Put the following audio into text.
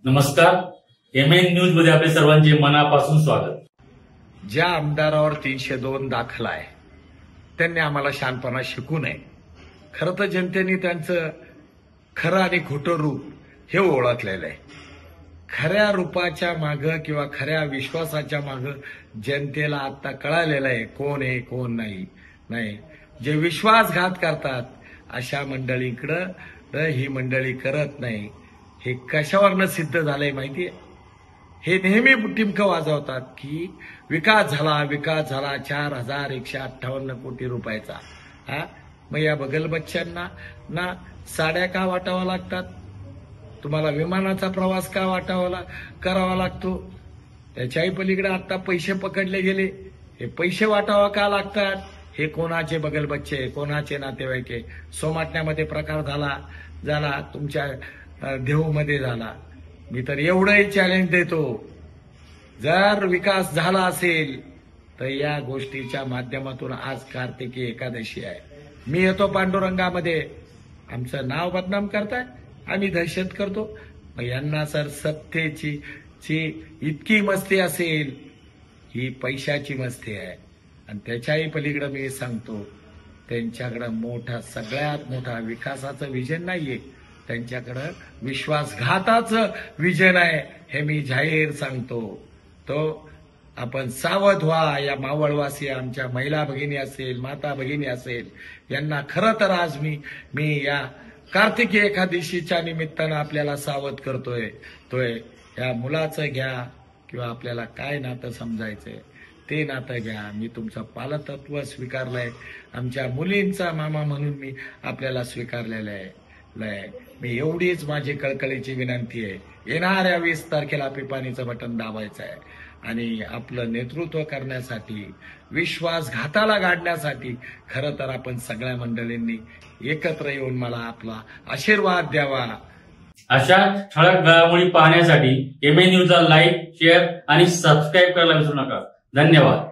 नमस्कार, MN news मध्ये आपले सर्वांचे मनापासून स्वागत। ज्या आमदारावर 302 दाखल आहे त्यांनी आम्हाला शानपणा शिकू नये। खरं तर जनतेने त्यांचं खरं आणि खोटं रूप हे ओळखलेलं आहे। खऱ्या रूपाच्या मागं किंवा खऱ्या विश्वासाच्या मागं जनतेला आता कळालेलं आहे कोण आहे कोण नाही। जे विश्वासघात करतात अशा मंडळींकडे ही मंडळी करत नाही। हे कशावरनं सिद्ध झालंय माहितीये? हे नेहमी टिमकं वाजवतात की विकास झाला 4158 कोटी रुपयाचा। मग या बगलबच्च्यांना ना साड्या का वाटावा लागतात? तुम्हाला विमानाचा प्रवास का करावा लागतो? त्याच्याही पलीकडे आता पैसे पकडले गेले, हे पैसे वाटावा का लागतात? हे कोणाचे बगलबच्चे, कोणाचे नातेवाईक? सोमाटण्यामध्ये प्रकार झाला तुमच्या देहूमध्ये झाला। मी तर एवढंही चॅलेंज देतो, जर विकास झाला असेल तर या गोष्टीच्या माध्यमातून आज कार्तिकी एकादशी आहे, मी येतो पांडुरंगामध्ये, आमचं नाव बदनाम करताय, आम्ही दहशत करतो। मग यांना सर सत्तेची इतकी मस्ती असेल, ही पैशाची मस्ती आहे। आणि त्याच्याही पलीकडे मी सांगतो, त्यांच्याकडे सगळ्यात मोठा विकासाचं विजन नाहीये, त्यांच्याकडं विश्वासघाताचं विजन आहे, हे मी जाहीर सांगतो। तो आपण सावध व्हा। या मावळवासी आमच्या महिला भगिनी असेल, माता भगिनी असेल, यांना खरं तर आज मी या कार्तिकी एकादशीच्या निमित्तानं आपल्याला सावध करतोय। या मुलाचं घ्या किंवा आपल्याला काय नातं समजायचंय ते नातं घ्या। मी तुमचं पालतत्व स्वीकारलंय, आमच्या मुलींचा मामा म्हणून मी आपल्याला स्वीकारलेलं आहे। मी एवढीच माझी कळकळीची विनंती आहे, येणाऱ्या 20 तारखेला पिपाणीचं बटन दाबायचं आहे आणि आपलं नेतृत्व करण्यासाठी, विश्वासघाताला गाडण्यासाठी खरं तर आपण सगळ्या मंडळींनी एकत्र येऊन मला आपला आशीर्वाद द्यावा। अशा ठळक घडामोडी पाहण्यासाठी एमएन न्यूजला लाईक, शेअर आणि सबस्क्राईब करायला विसरू नका। धन्यवाद।